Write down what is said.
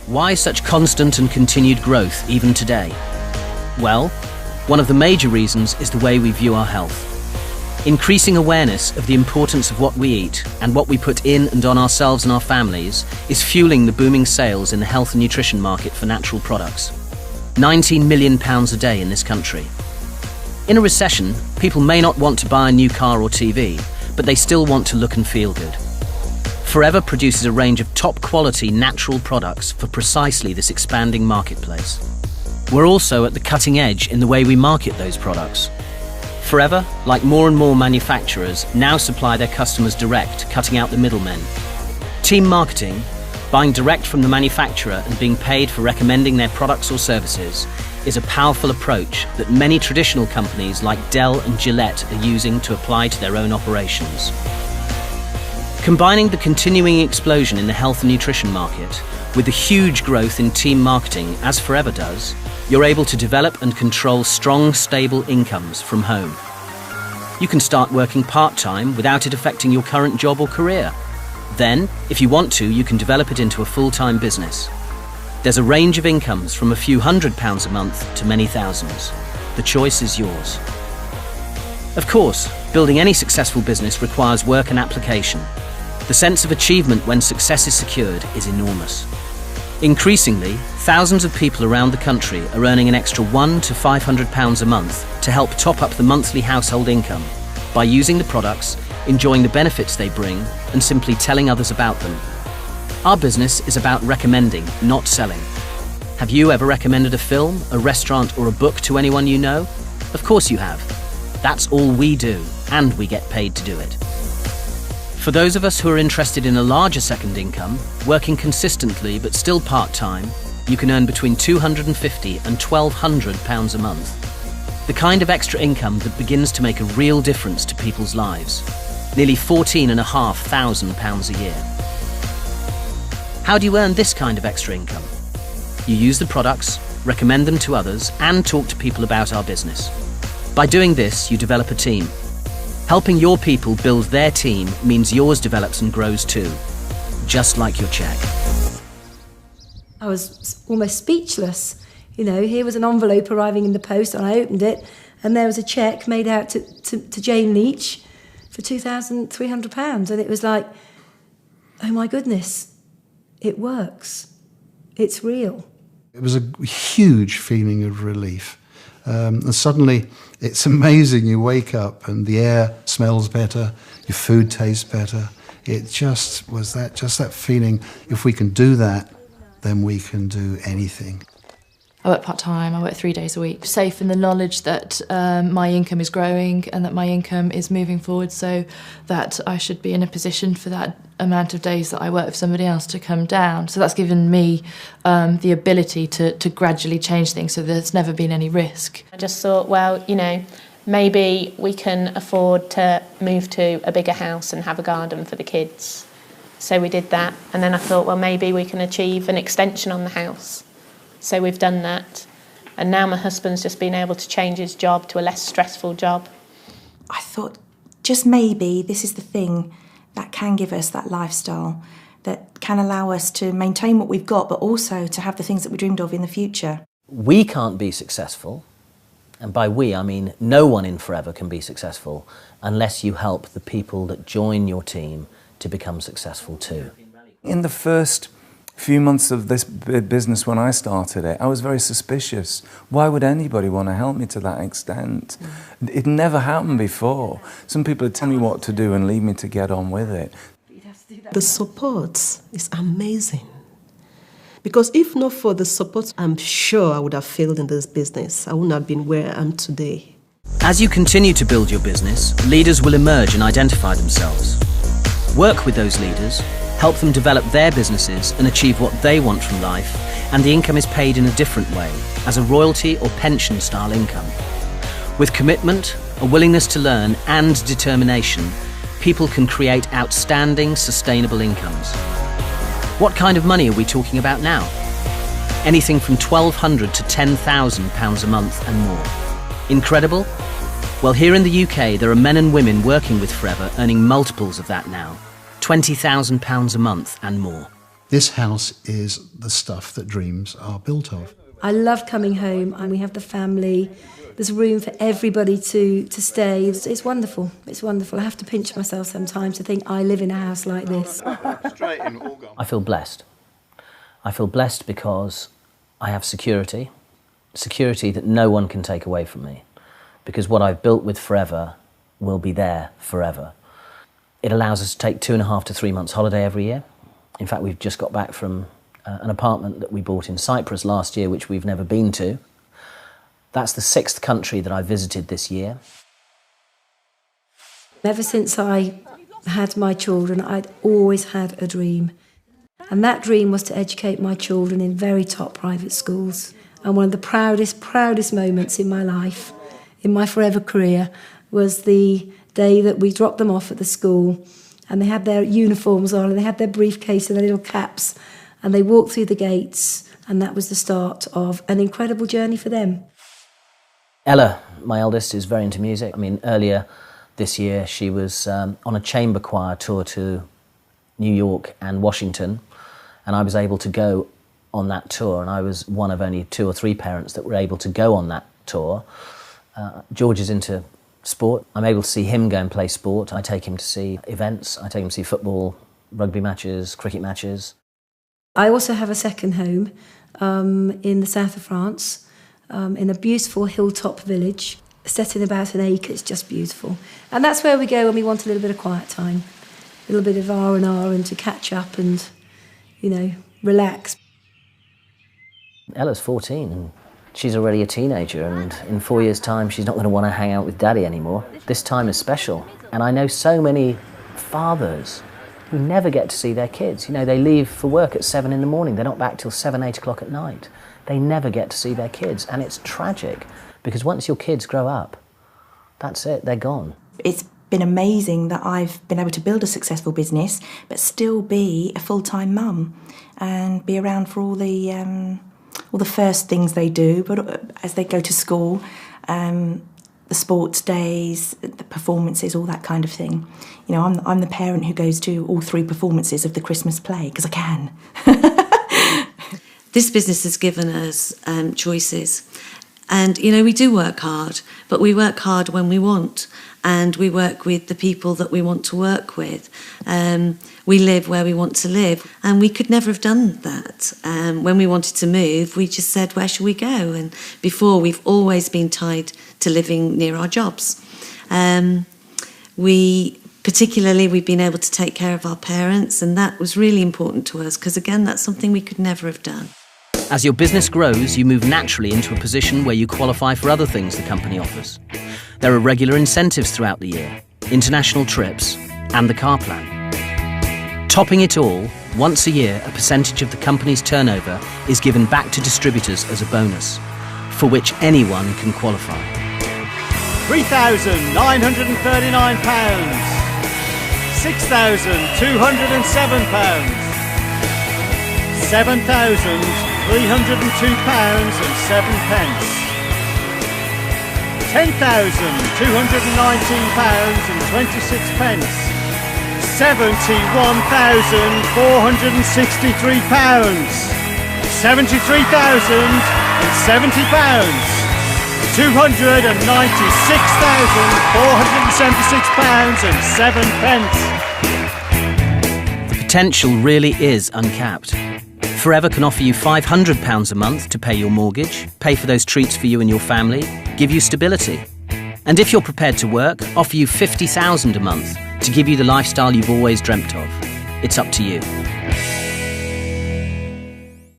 Why such constant and continued growth even today? Well, one of the major reasons is the way we view our health. Increasing awareness of the importance of what we eat and what we put in and on ourselves and our families is fueling the booming sales in the health and nutrition market for natural products. £19 million a day in this country. In a recession, people may not want to buy a new car or TV, but they still want to look and feel good. Forever produces a range of top-quality natural products for precisely this expanding marketplace. We're also at the cutting edge in the way we market those products. Forever, like more and more manufacturers, now supply their customers direct, cutting out the middlemen. Team marketing, buying direct from the manufacturer and being paid for recommending their products or services, is a powerful approach that many traditional companies like Dell and Gillette are using to apply to their own operations. Combining the continuing explosion in the health and nutrition market with the huge growth in team marketing, as Forever does, you're able to develop and control strong, stable incomes from home. You can start working part-time without it affecting your current job or career. Then, if you want to, you can develop it into a full-time business. There's a range of incomes from a few £100s a month to many thousands. The choice is yours. Of course, building any successful business requires work and application. The sense of achievement when success is secured is enormous. Increasingly, thousands of people around the country are earning an extra £100 to £500 a month to help top up the monthly household income by using the products, enjoying the benefits they bring, and simply telling others about them. Our business is about recommending, not selling. Have you ever recommended a film, a restaurant, or a book to anyone you know? Of course you have. That's all we do, and we get paid to do it. For those of us who are interested in a larger second income, working consistently but still part-time, you can earn between £250 and £1,200 a month. The kind of extra income that begins to make a real difference to people's lives. Nearly £14,500 a year. How do you earn this kind of extra income? You use the products, recommend them to others, and talk to people about our business. By doing this, you develop a team. Helping your people build their team means yours develops and grows too, just like your check. I was almost speechless. You know, here was an envelope arriving in the post, and I opened it, and there was a cheque made out to Jane Leach for £2,300. And it was like, oh my goodness, it works. It's real. It was a huge feeling of relief. And suddenly, it's amazing. You wake up and the air smells better, your food tastes better. It just was that feeling, if we can do that, then we can do anything. I work part-time, I work 3 days a week. Safe in the knowledge that my income is growing and that my income is moving forward, so that I should be in a position for that amount of days that I work for somebody else to come down. So that's given me the ability to gradually change things, so there's never been any risk. I just thought, well, you know, maybe we can afford to move to a bigger house and have a garden for the kids. So we did that, and then I thought, well, maybe we can achieve an extension on the house. So we've done that, and now my husband's just been able to change his job to a less stressful job. I thought, just maybe this is the thing that can give us that lifestyle, that can allow us to maintain what we've got, but also to have the things that we dreamed of in the future. We can't be successful, and by we I mean no one in Forever can be successful unless you help the people that join your team to become successful too. In the first few months of this business when I started it, I was very suspicious. Why would anybody want to help me to that extent? It never happened before. Some people would tell me what to do and leave me to get on with it. The support is amazing. Because if not for the support, I'm sure I would have failed in this business. I wouldn't have been where I am today. As you continue to build your business, leaders will emerge and identify themselves. Work with those leaders, help them develop their businesses and achieve what they want from life, and the income is paid in a different way, as a royalty or pension style income. With commitment, a willingness to learn and determination, people can create outstanding, sustainable incomes. What kind of money are we talking about now? Anything from £1,200 to £10,000 a month and more. Incredible? Well, here in the UK, there are men and women working with Forever earning multiples of that now. £20,000 a month and more. This house is the stuff that dreams are built of. I love coming home, and we have the family. There's room for everybody to stay. It's wonderful. It's wonderful. I have to pinch myself sometimes to think I live in a house like this. I feel blessed. I feel blessed because I have security that no one can take away from me, because what I've built with Forever will be there forever. It allows us to take 2.5 to 3 months holiday every year. In fact, we've just got back from an apartment that we bought in Cyprus last year, which we've never been to. That's the 6th country that I visited this year. Ever since I had my children, I'd always had a dream. And that dream was to educate my children in very top private schools. And one of the proudest moments in my life, in my Forever career, was the day that we dropped them off at the school, and they had their uniforms on, and they had their briefcase and their little caps, and they walked through the gates, and that was the start of an incredible journey for them. Ella, my eldest, is very into music. I mean, earlier this year she was on a chamber choir tour to New York and Washington, and I was able to go on that tour, and I was one of only 2 or 3 parents that were able to go on that tour. George is into sport. I'm able to see him go and play sport. I take him to see events. I take him to see football, rugby matches, cricket matches. I also have a second home in the south of France, in a beautiful hilltop village set in about an acre. It's just beautiful. And that's where we go when we want a little bit of quiet time, a little bit of R&R and to catch up and, relax. Ella's 14 and she's already a teenager, and in 4 years' time she's not going to want to hang out with Daddy anymore. This time is special, and I know so many fathers who never get to see their kids. They leave for work at 7 in the morning. They're not back till 7, 8 o'clock at night. They never get to see their kids, and it's tragic, because once your kids grow up, that's it, they're gone. It's been amazing that I've been able to build a successful business but still be a full-time mum and be around for all the first things they do, but as they go to school, the sports days, the performances, all that kind of thing. I'm the parent who goes to all 3 performances of the Christmas play, because I can. This business has given us choices. And, we do work hard, but we work hard when we want, and we work with the people that we want to work with. We live where we want to live, and we could never have done that. When we wanted to move, we just said, where should we go? And before, we've always been tied to living near our jobs. We've been able to take care of our parents, and that was really important to us, because, again, that's something we could never have done. As your business grows, you move naturally into a position where you qualify for other things the company offers. There are regular incentives throughout the year, international trips, and the car plan. Topping it all, once a year, a percentage of the company's turnover is given back to distributors as a bonus, for which anyone can qualify. £3,939, £6,207, £7,302.07, £10,219.26, £71,463, £73,070, £296,476.07. The potential really is uncapped. Forever can offer you £500 a month to pay your mortgage, pay for those treats for you and your family, give you stability. And if you're prepared to work, offer you £50,000 a month to give you the lifestyle you've always dreamt of. It's up to you.